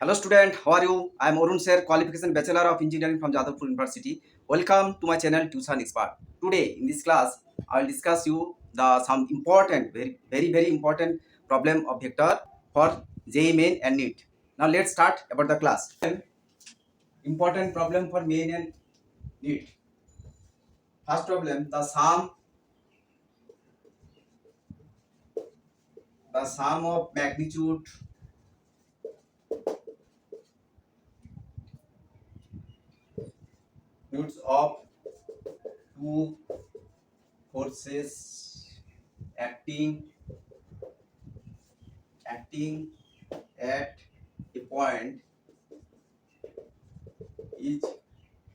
Hello student, how are you? I am Arun Sir, qualification Bachelor of Engineering from Jadavpur University. Welcome to my channel Tuition Expert. Today in this class, I will discuss you the some important, very important problem of vector for JEE Main and NEET. Now let's start about the class. Important problem for Main and NEET. First problem, the sum of magnitude of two forces acting at a point is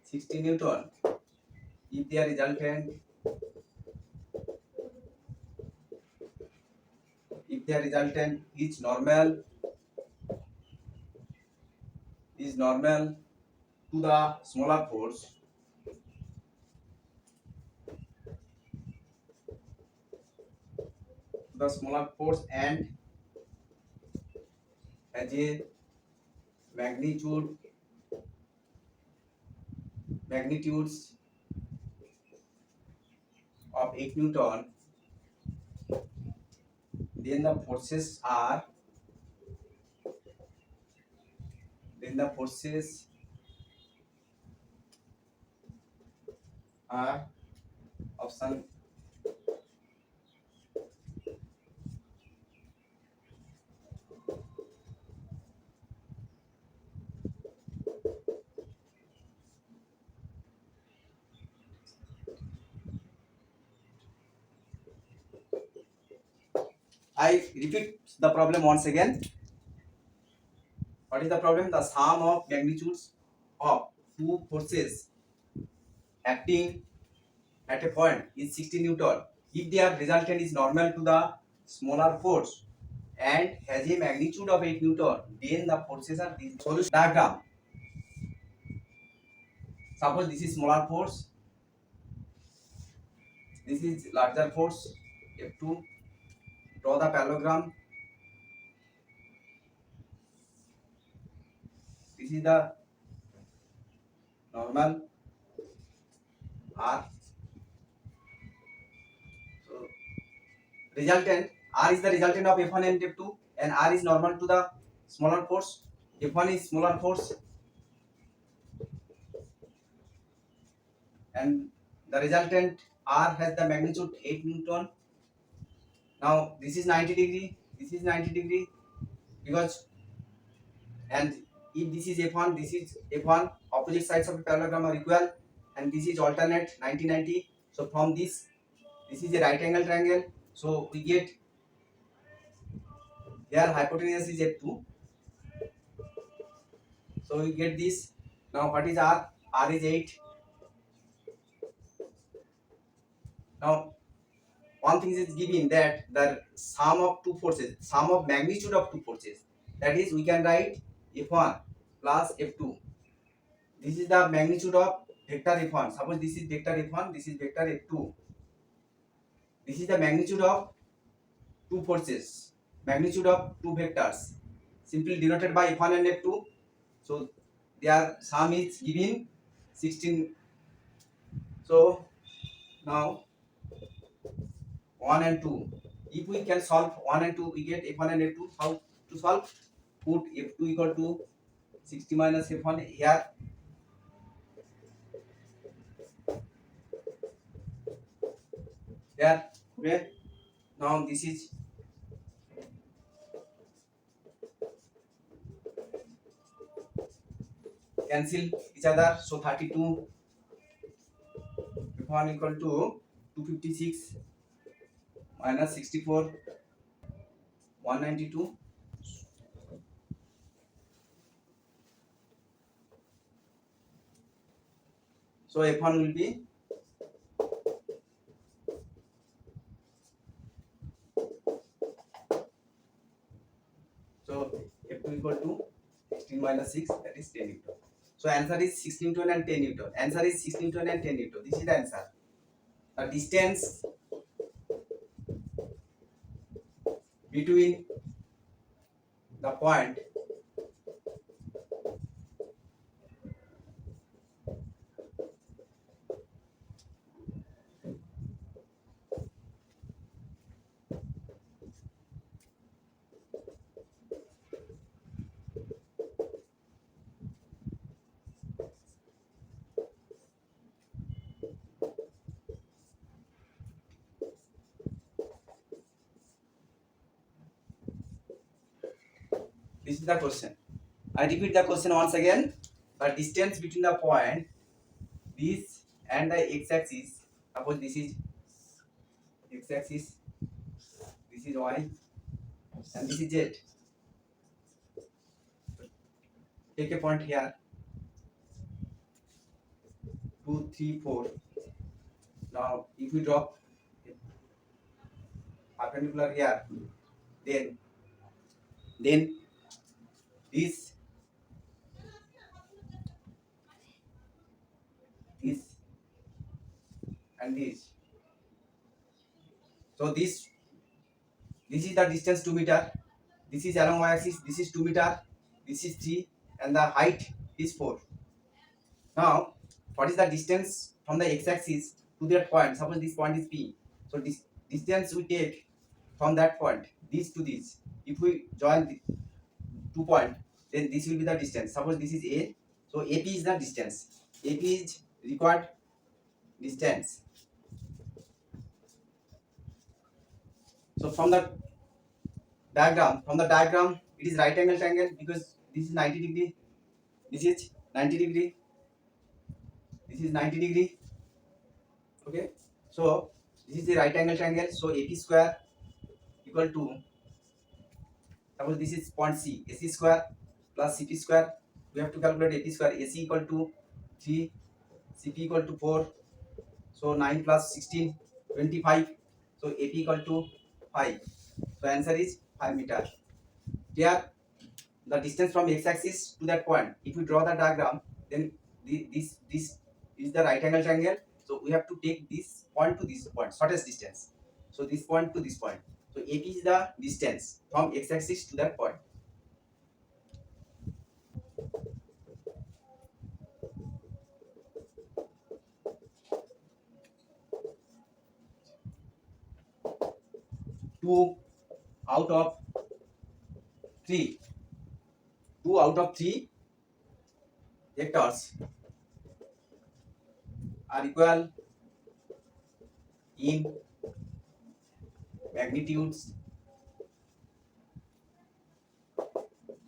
60 Newton. If the resultant is normal to the smaller force and has a magnitudes of 8 Newton, then the forces are option. I repeat the problem once again. What is the problem? The sum of magnitudes of two forces acting at a point is 60 Newton. If their resultant is normal to the smaller force and has a magnitude of 8 Newton, then the forces are the solution diagram. Suppose this is smaller force, this is larger force F2. Draw the parallelogram. This is the normal R. So resultant R is the resultant of F1 and F2, and R is normal to the smaller force. F1 is smaller force, and the resultant R has the magnitude 8 Newton. Now this is 90 degree, this is 90 degree, because and if this is F1, this is F1, opposite sides of the parallelogram are equal, and this is alternate 90-90. So from this is a right angle triangle. So we get here hypotenuse is F2. So we get this. Now what is R? R is 8. Now one thing is given, that the sum of two forces, sum of magnitude of two forces, that is we can write F1 plus F2. This is the magnitude of vector F1. Suppose this is vector F1, this is vector F2. This is the magnitude of two forces, magnitude of two vectors, simply denoted by F1 and F2. So their sum is given 16. So now 1 and 2. If we can solve 1 and 2, we get F1 and F2. How to solve? Put F2 equal to 60 minus F1 here. There. Okay. Now this is cancel each other. So 32 F1 equal to 256 minus 64, 192. So F1 will be F2 equal to 16 minus 6, that is 10 Newton. So answer is 6 Newton and 10 Newton. Answer is 6 Newton and 10 Newton. This is the answer. The distance between the point This is the question. I repeat the question once again. The distance between the point this and the x-axis. Suppose this is x-axis, this is y, and this is z. Take a point here. 2, 3, 4. Now, if we drop perpendicular here, then this this and this. So this is the distance 2 meter. This is along y-axis. This is 2 meter. This is 3, and the height is 4. Now, what is the distance from the x-axis to that point? Suppose this point is P. So this distance we take from that point, this to this. If we join the 2 points, then this will be the distance. Suppose this is A. So AP is the distance. AP is required distance. So from the diagram, it is right angle triangle because this is 90 degree. This is 90 degree. This is 90 degree. Okay. So this is the right angle triangle. So AP square equal to, suppose this is point C, AC square plus CP square. We have to calculate AP square. AC equal to 3, CP equal to 4. So 9 plus 16, 25. So AP equal to 5. So answer is 5 meter. Here the distance from x-axis to that point. If we draw the diagram, then this is the right angle triangle. So we have to take this point to this point, shortest distance. So this point to this point. So AP is the distance from x-axis to that point. Two out of three. 2 out of 3 vectors are equal in magnitudes.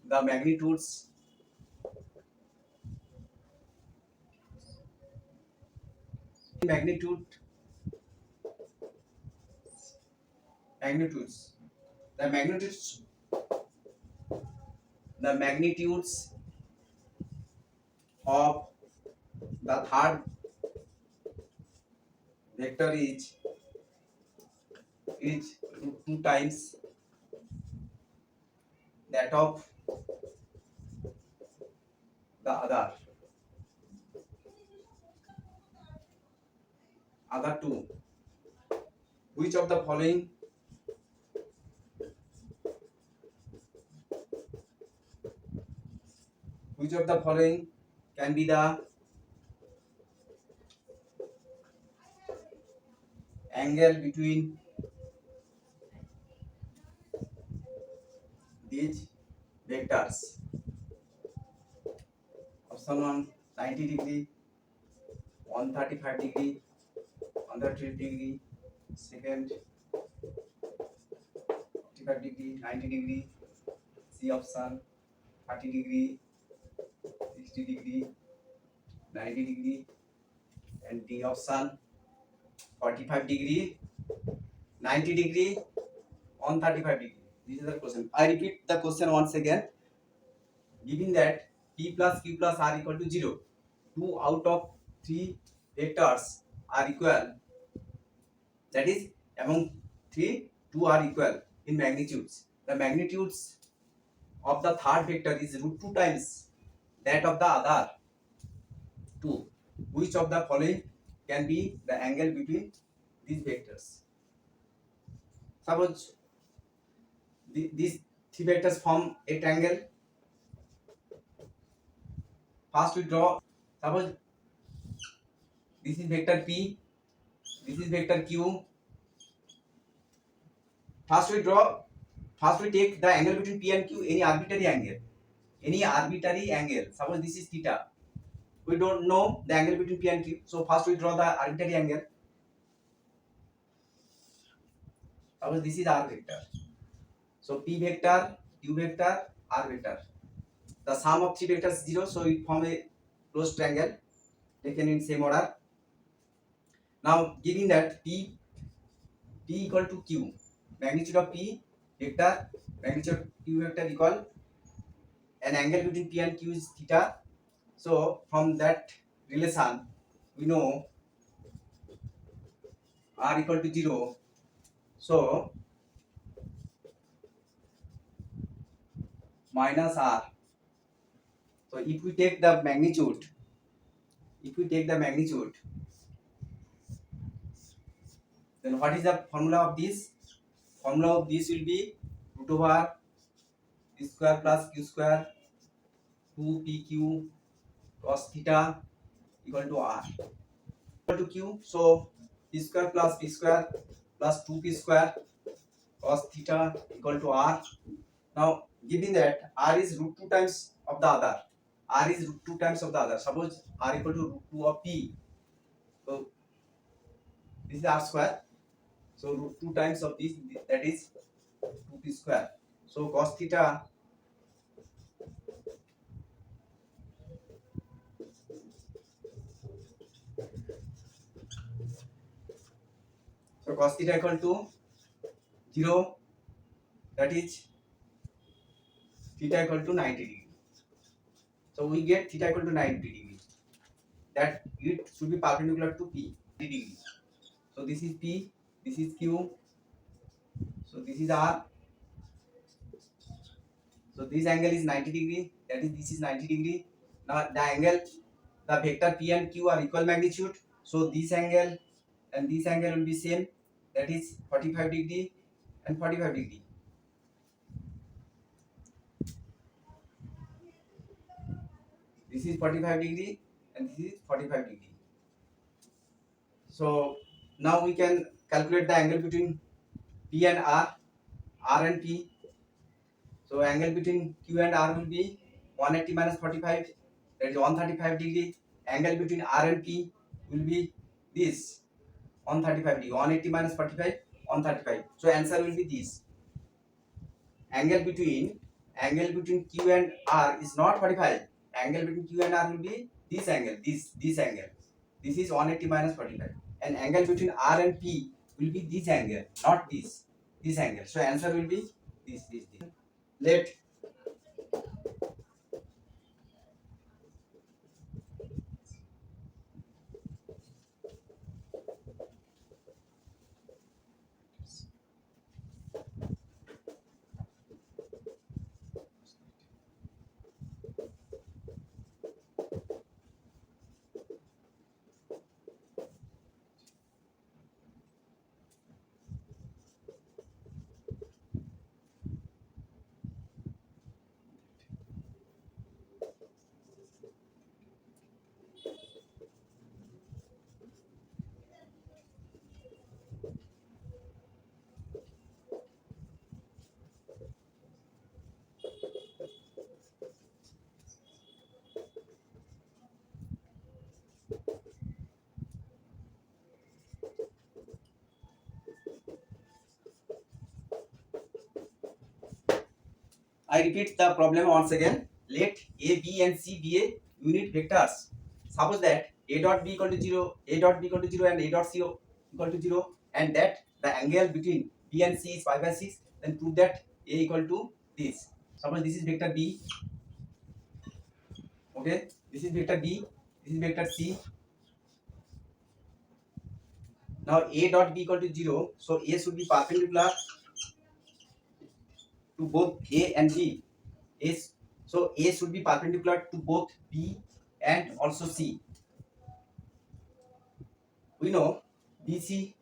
The magnitudes magnitudes the magnitudes the magnitudes of the third vector is 2 times that of the other two. Which of the following can be the angle between these vectors? Option 1, 90 degree, 135 degree, 130 degree, second 45 degree, 90 degree, C option 30 degree, 60 degree, 90 degree, and D option 45 degree, 90 degree, 135 degree. This is the question. I repeat the question once again. Given that P plus Q plus R equal to 0, 2 out of 3 vectors are equal. That is, among 3, 2 are equal in magnitudes. The magnitudes of the third vector is root 2 times that of the other 2. Which of the following can be the angle between these vectors? Suppose these 3 vectors form a triangle. First we draw. Suppose this is vector P, this is vector Q. First we take the angle between P and Q, any arbitrary angle. Suppose this is theta. We don't know the angle between P and Q. So first we draw the arbitrary angle. Suppose this is R vector. So P vector, Q vector, R vector. The sum of three vectors is 0, so it form a closed triangle taken in same order. Now giving that P equal to Q, magnitude of P vector, magnitude of Q vector equal an angle between P and Q is theta. So from that relation we know R equal to 0. So minus R. So if we take the magnitude, then what is the formula of this? Formula of this will be root over p square plus q square 2pq cos theta equal to R equal to Q. So p square plus 2p square cos theta equal to R. Now given that R is root 2 times of the other, suppose R equal to root 2 of P, so this is R square, so root 2 times of this, that is 2p square. So cos theta, equal to 0, that is theta equal to 90 degree. So we get theta equal to 90 degree, that it should be perpendicular to P degree. So this is P, this is Q, so this is R. So this angle is 90 degree, that is this is 90 degree. Now the angle, the vector P and Q are equal magnitude, so this angle and this angle will be same, that is 45 degree and 45 degree. This is 45 degree and this is 45 degree. So now we can calculate the angle between P and R and P. So angle between Q and R will be 180 minus 45, that is 135 degree. Angle between R and P will be this 135 degree. 180 minus 45, 135. So answer will be this. Angle between Q and R is not 45. Angle between Q and R will be this angle, this angle. This is 180 minus 45. And angle between R and P will be this angle, not this angle. So answer will be this. Let I repeat the problem once again. Let A, B, and C be a unit vectors. Suppose that A dot B equal to 0, A dot B equal to 0, and A dot C equal to 0, and that the angle between B and C is 5 by 6. Then prove that A equal to this. Suppose this is vector B. Okay, this is vector B. This is vector C. Now A dot B equal to 0, so A should be perpendicular to both A and B. So A should be perpendicular to both B and also C. We know BC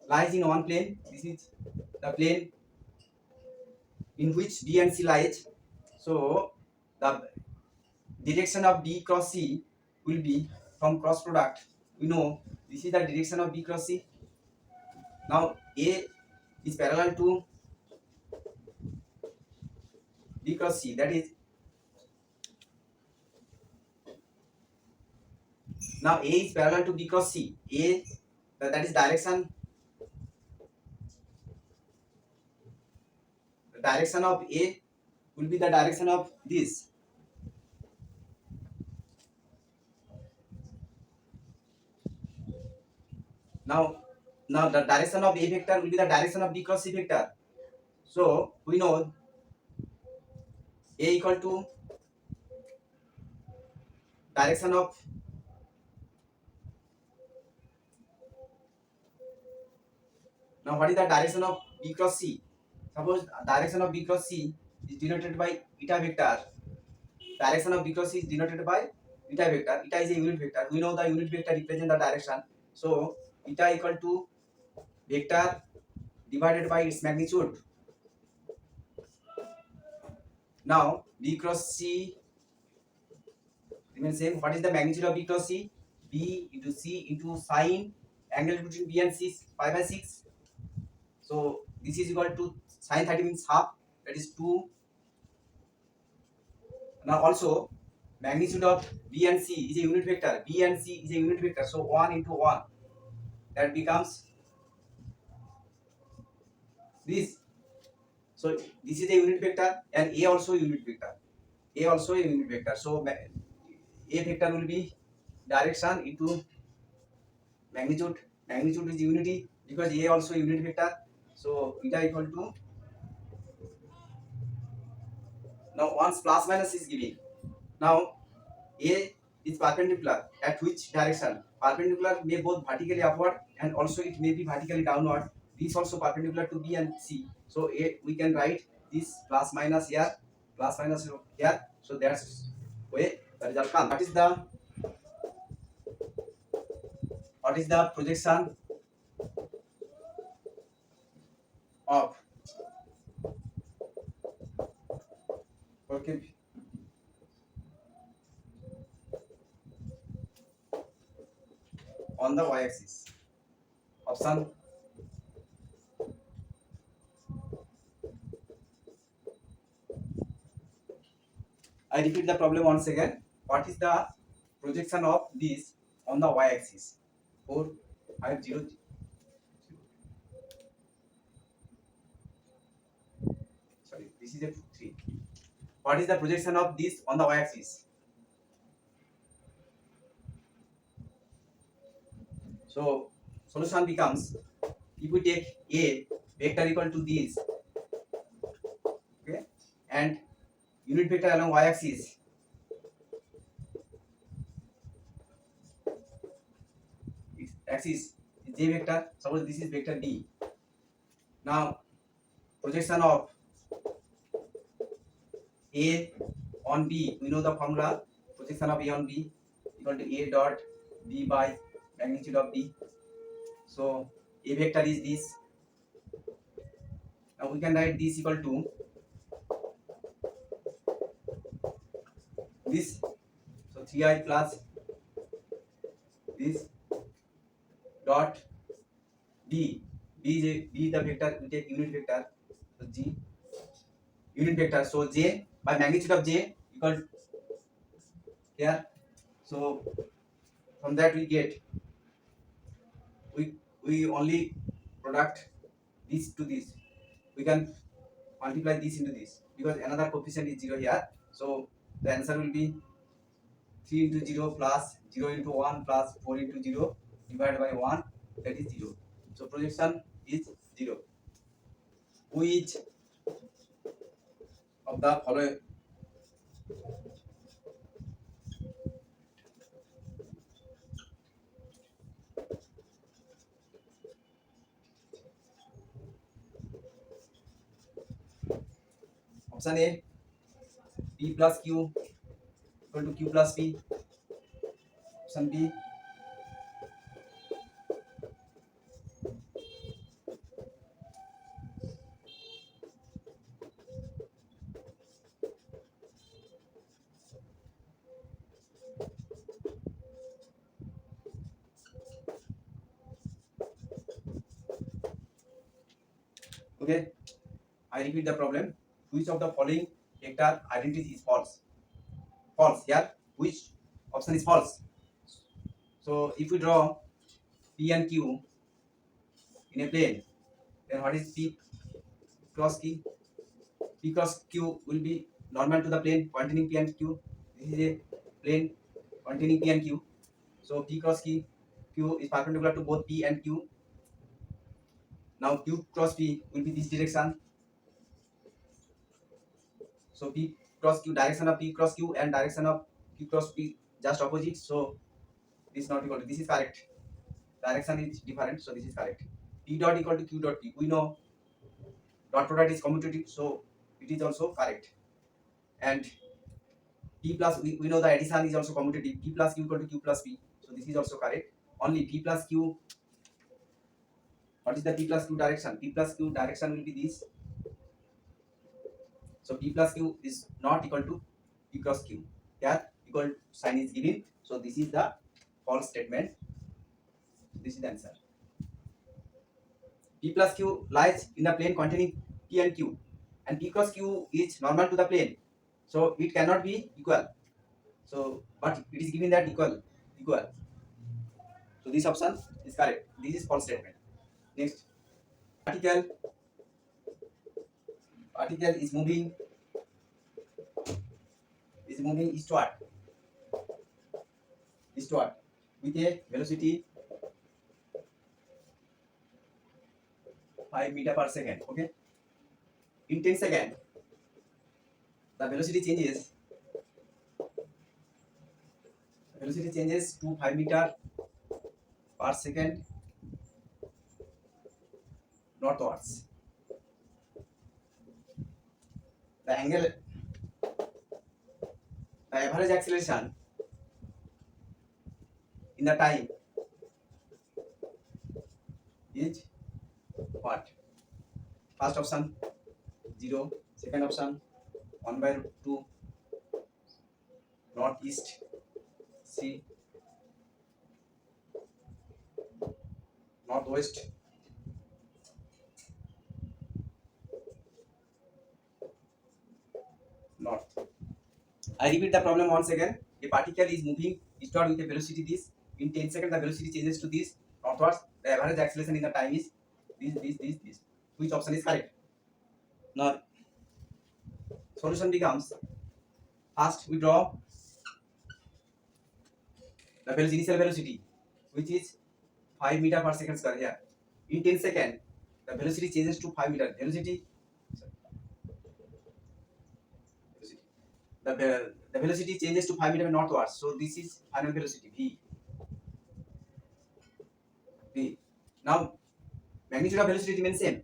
lies in one plane. This is the plane in which B and C lies. So the direction of B cross C will be from cross product. We know this is the direction of B cross C. Now A is parallel to B cross C. That is, now A is parallel to B cross C. That is direction. The direction of A will be the direction of this. Now, now the direction of A vector will be the direction of B cross C vector. So we know A equal to direction of, now what is the direction of B cross C? Suppose direction of B cross C is denoted by eta vector. Direction of B cross C is denoted by eta vector. Eta is a unit vector. We know the unit vector represent the direction. So eta equal to vector divided by its magnitude. Now B cross C remains same. What is the magnitude of B cross C? B into C into sine angle between B and C is pi by 6. So this is equal to sine 30 means half, that is 2. Now also magnitude of B and C is a unit vector. B and C is a unit vector. So 1 into 1, that becomes this. So this is a unit vector and A also a unit vector. A also a unit vector. So A vector will be direction into magnitude. Magnitude is unity because A also a unit vector. So eta equal to, now once plus minus is given. Now A is perpendicular at which direction? Perpendicular may both vertically upward and also it may be vertically downward. This also perpendicular to B and C. So A, we can write this plus minus here, plus minus here. So that's way the result comes. What is the projection of, okay, on the y-axis? Option, I repeat the problem once again. What is the projection of this on the y-axis? 4, 5, 0. Sorry, this is a 3. What is the projection of this on the y-axis? So solution becomes, if we take A vector equal to this, okay, and unit vector along y-axis, its axis is J vector. Suppose this is vector D. Now projection of A on B, we know the formula. Projection of A on B equal to A dot B by magnitude of B. So A vector is this. Now we can write this equal to this. So 3i plus this dot B. B the vector, we take unit vector. So G unit vector. So J by magnitude of J equal here. So from that we get, we only product this to this. We can multiply this into this because another coefficient is 0 here. So the answer will be 3 into 0 plus 0 into 1 plus 4 into 0 divided by 1, that is 0. So projection is 0. Which of the following option A, P plus Q equal to Q plus P. Option B, okay, I repeat the problem. Which of the following vector identity is false? False here. Which option is false? So if we draw P and Q in a plane, then what is P cross Q? P cross Q will be normal to the plane containing P and Q. This is a plane containing P and Q. So P cross Q is perpendicular to both P and Q. Now Q cross P will be this direction. So P cross Q, direction of P cross Q and direction of Q cross P just opposite. So this is not equal to, this is correct. Direction is different, so this is correct. P dot equal to Q dot P. We know dot product is commutative, so it is also correct. And P plus, we know the addition is also commutative. P plus Q equal to Q plus P. So this is also correct. Only P plus Q, what is the P plus Q direction? P plus Q direction will be this. So P plus Q is not equal to P cross Q. Here equal sign is given. So this is the false statement. This is the answer. P plus Q lies in the plane containing P and Q. And P cross Q is normal to the plane. So it cannot be equal. So but it is given that equal. So this option is correct. This is false statement. Next. Particle is moving eastward with a velocity 5 meter per second. Okay, in 10 seconds the velocity changes to 5 meter per second northwards. The average acceleration in the time is what? First option 0, second option 1 by root 2 northeast, C northwest, north. I repeat the problem once again. A particle is moving eastward with a velocity this. In 10 seconds, the velocity changes to this northwards. The average acceleration in the time is this. Which option is correct? Now, solution becomes, first we draw the initial velocity, which is 5 meter per second square here. In 10 seconds, the velocity changes to 5 meter. The velocity changes to 5 meter northwards. So this is final velocity v. Now magnitude of velocity remains same.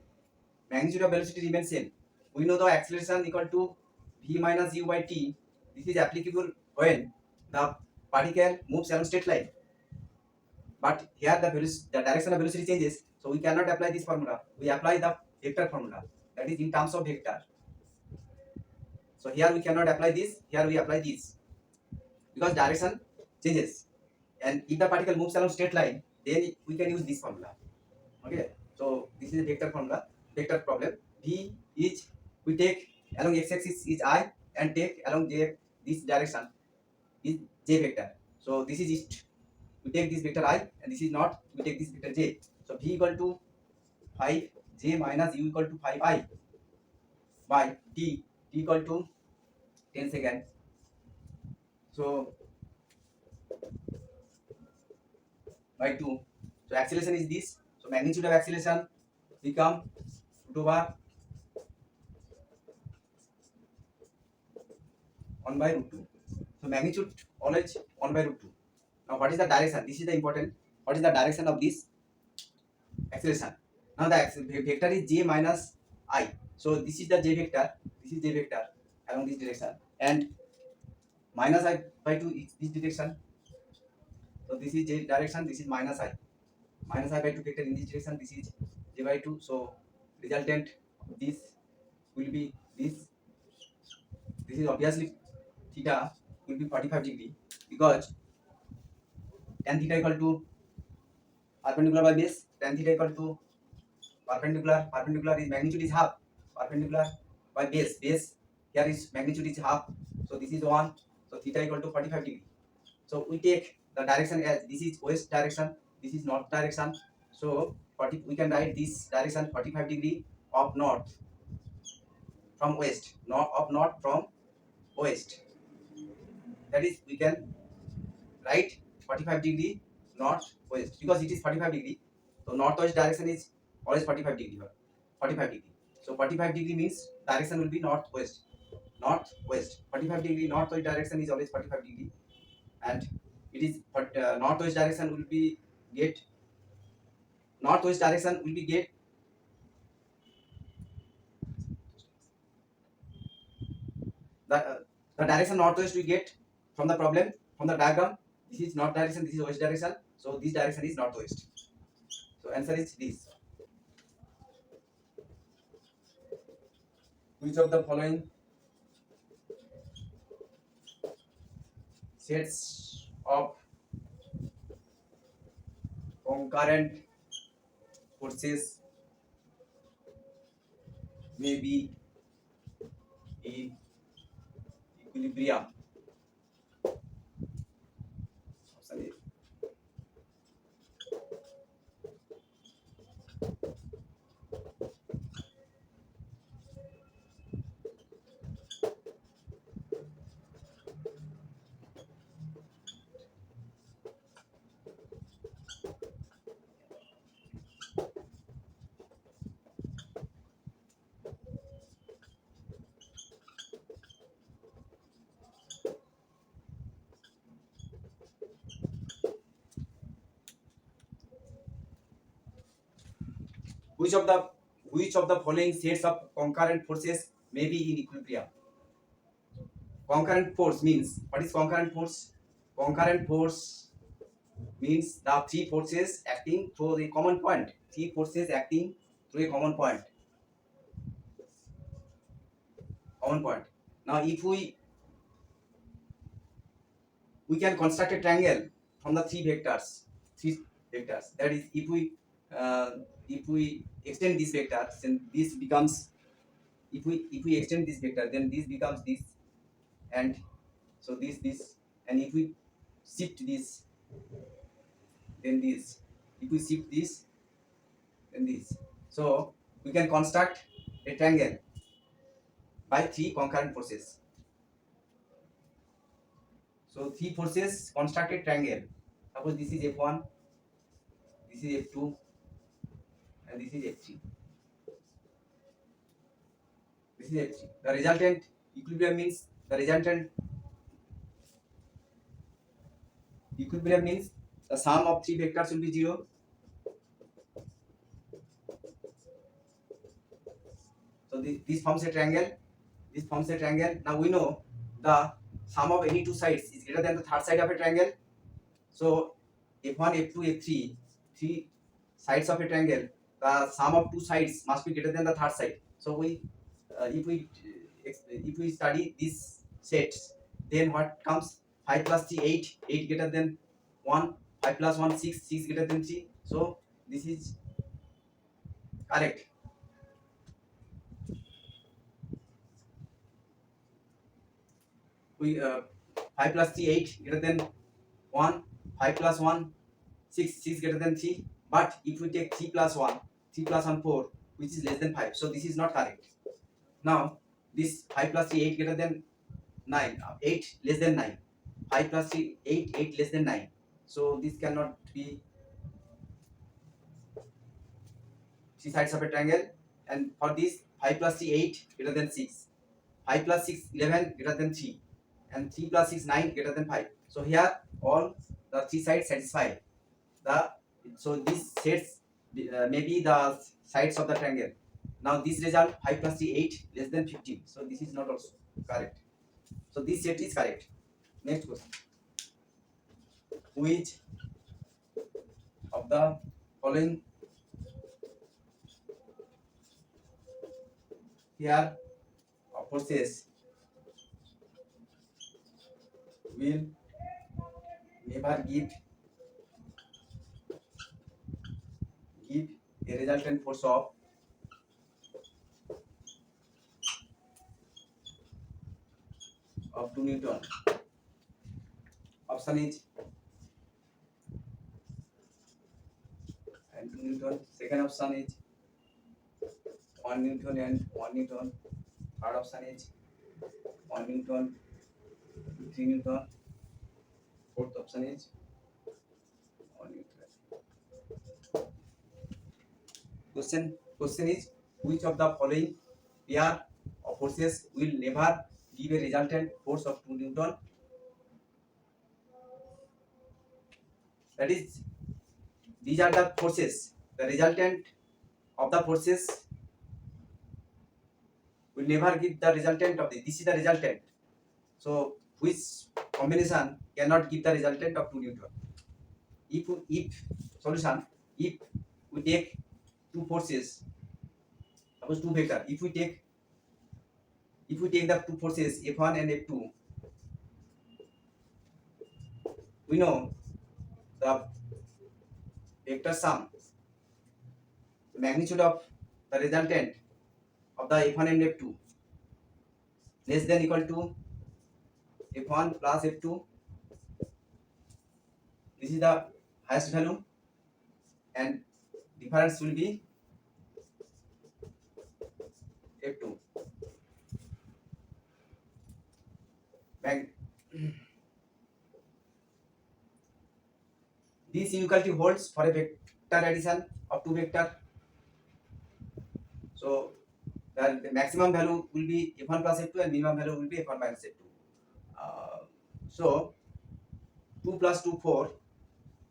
We know the acceleration equal to v minus u by t. This is applicable when the particle moves along straight line. But here the direction of velocity changes, so we cannot apply this formula. We apply the vector formula, that is in terms of vector. So here we cannot apply this, here we apply this, because direction changes. And if the particle moves along straight line, then we can use this formula. Okay, so this is a vector formula, vector problem. V is, we take along x-axis is I, and take along j, this direction is j vector. So this is east, we take this vector I, and this is north, we take this vector j. So v equal to 5j minus u equal to 5I by t equal to 10 seconds. So by 2. So acceleration is this. So magnitude of acceleration become root over 1 by root 2. So magnitude always 1 by root 2. Now what is the direction? This is the important. What is the direction of this acceleration? Now the vector is j minus I. So this is the j vector. This is j vector along this direction, and minus I by 2 is this direction. So this is j direction. This is minus I by 2 vector in this direction. This is j by 2. So resultant of this will be this. This is obviously theta will be 45 degree, because tan theta equal to perpendicular by base. Tan theta equal to perpendicular is magnitude is half, perpendicular by base here is magnitude is half. So this is 1. So theta equal to 45 degree. So we take the direction as, this is west direction, this is north direction. So we can write this direction 45 degree of north from west, not from west. That is, we can write 45 degree north west because it is 45 degree. So northwest direction is always 45 degree. 45 degree. So 45 degree means direction will be northwest. Northwest. 45 degree northwest direction is always 45 degree, and it is northwest direction will be get northwest direction will be get the direction northwest we get from the problem, from the diagram. This is north direction, this is west direction, so this direction is northwest. So answer is this. Which of the following sets of concurrent forces may be in equilibrium? Option A. Which of the following sets of concurrent forces may be in equilibrium? Concurrent force means, what is concurrent force? Concurrent force means the three forces acting through the common point. Three forces acting through a common point. Common point. Now, if we can construct a triangle from the three vectors. Three vectors. That is, uh, if we extend this vector, then this becomes. If we extend this vector, then this becomes this, and so this, and if we shift this, then this. If we shift this, then this. So we can construct a triangle by three concurrent forces. So three forces construct a triangle. Suppose this is F1, this is F2, and this is F3. This is F3. The resultant equilibrium means the sum of three vectors will be 0. So this forms a triangle. This forms a triangle. Now we know the sum of any two sides is greater than the third side of a triangle. So F1, F2, F3, three sides of a triangle, the sum of two sides must be greater than the third side. So if we study these sets, then what comes? 5 plus 3, 8, 8 greater than 1, 5 plus 1, 6, 6 greater than 3. So this is correct. We 5 plus 3, 8 greater than 1, 5 plus 1, 6, 6 greater than 3. But if we take 3 plus 1, 3 plus 1, 4, which is less than 5. So this is not correct. Now this 5 plus 3, 8 greater than 9, 8 less than 9. 5 plus 3, 8, 8 less than 9. So this cannot be three sides of a triangle. And for this, 5 plus 3, 8 greater than 6. 5 plus 6, 11 greater than 3. And 3 plus 6, 9 greater than 5. So here all the three sides satisfy. So this sets maybe the sides of the triangle. Now this result 5 plus 3, 8 less than 15. So this is not also correct. So this set is correct. Next question. Which of the following here forces will never give a resultant force of 2 Newton? Option is and 2 Newton. Second option is 1 Newton and 1 Newton. third option is 1 Newton, 3 Newton, fourth option is 1 Newton. Question is, which of the following pair of forces will never give a resultant force of 2 Newton? That is, these are the forces. The resultant of the forces will never give the resultant of this is the resultant. So which combination cannot give the resultant of 2 Newton? If solution, if we take two forces, suppose two vector, if we take the two forces F1 and F2, we know the vector sum, the magnitude of the resultant of the F1 and F2 less than equal to F1 plus F2. This is the highest value, and difference will be F2. Mag- this inequality holds for a vector addition of two vector. So the maximum value will be F1 plus F2 and minimum value will be F1 minus F2. So 2 plus 2 4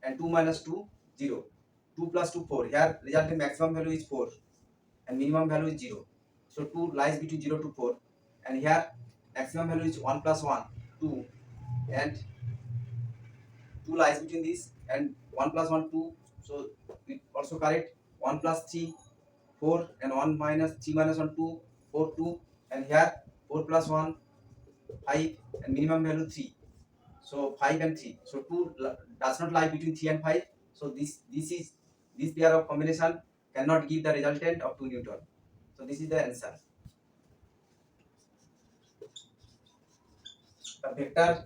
and 2 minus 2 0. 2 plus 2 4. Here resultant maximum value is 4 and minimum value is 0. So 2 lies between 0 to 4, and here maximum value is 1 plus 1 2, and 2 lies between this, and 1 plus 1 2. So we also correct 1 plus 3 4 and 1 minus 3 minus 1 2 4 2, and here 4 plus 1 5 and minimum value 3. So 5 and 3. So 2 does not lie between 3 and 5. So this pair of combination cannot give the resultant of 2 Newton. So this is the answer. The vector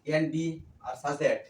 A and B are such that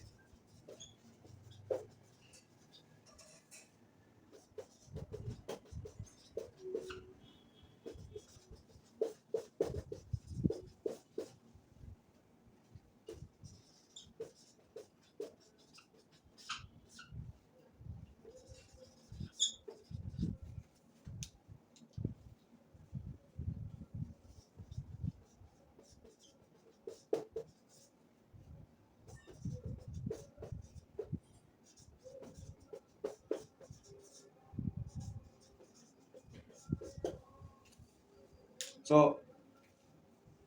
so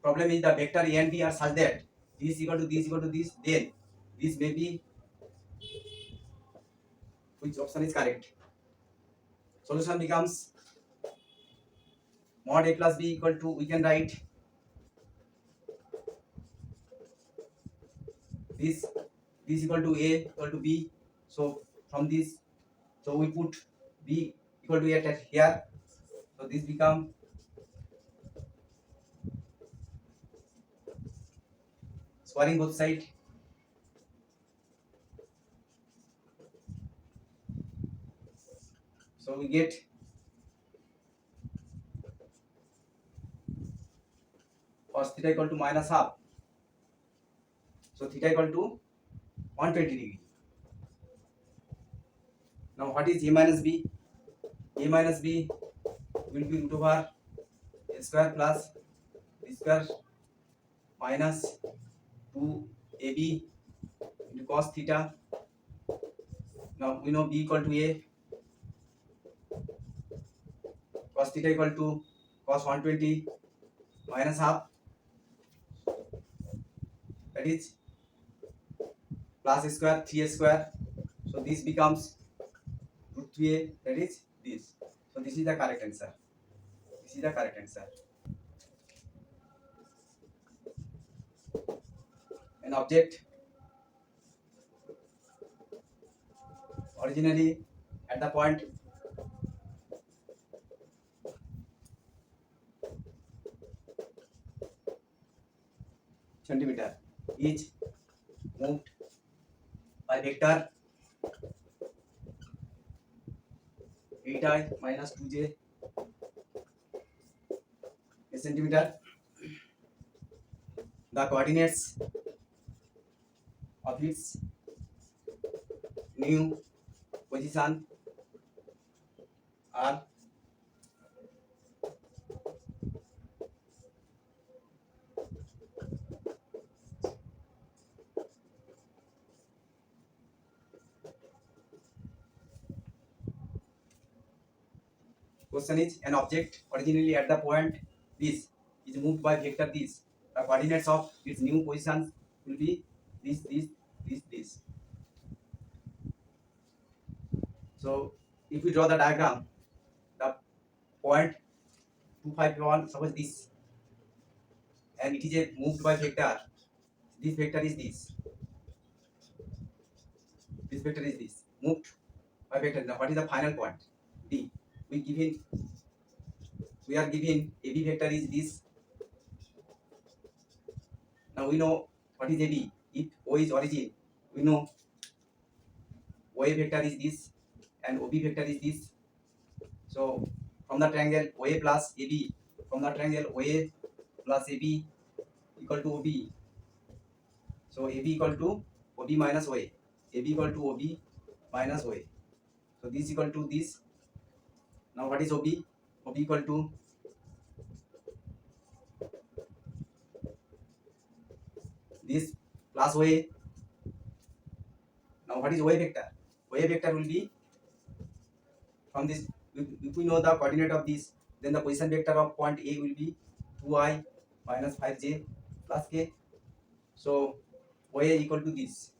problem is the vector A and B are such that this equal to this equal to this, then this may be, which option is correct? Solution becomes mod A plus B equal to, we can write this equal to A equal to B. So from this, so we put B equal to A at here. So this become squaring both side. So we get cos theta equal to minus half. So theta equal to 120 degree. Now what is A minus B? A minus B will be root over A square plus B square minus 2AB into cos theta. Now we know B equal to A, cos theta equal to cos 120 minus half, that is plus a square 3A square. So this becomes root 3A, that is this. So this is the correct answer. This is the correct answer. An object originally at the point centimeter is moved by vector 8 8i minus 2j centimeter. The coordinates of its new position are question is an object originally at the point this is moved by vector this. The coordinates of its new positions will be this. So if we draw the diagram, the point 251, suppose this, and it is a moved by vector. This vector is this. This vector is this. Moved by vector. Now what is the final point? D. We are given AB vector is this. Now we know what is AB. If O is origin, we know OA vector is this and OB vector is this. So from the triangle OA plus AB, from the triangle OA plus AB equal to OB. So AB equal to OB minus OA. AB equal to OB minus OA. So this equal to this. Now what is OB? OB equal to this plus OA. Now what is OA vector? OA vector will be from this. If we know the coordinate of this, then the position vector of point A will be 2i minus 5j plus k. So OA equal to this.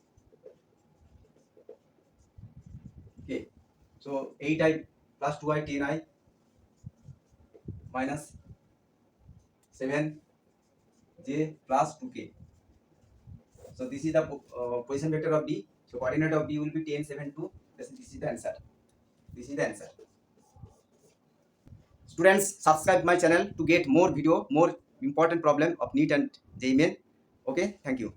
Okay. So 8i plus 2i 10i minus 7j plus 2k. So this is the position vector of B. So coordinate of B will be 10, 7, 2. This is the answer. This is the answer. Students, subscribe my channel to get more video, more important problem of NEET and JEE Main. Okay, thank you.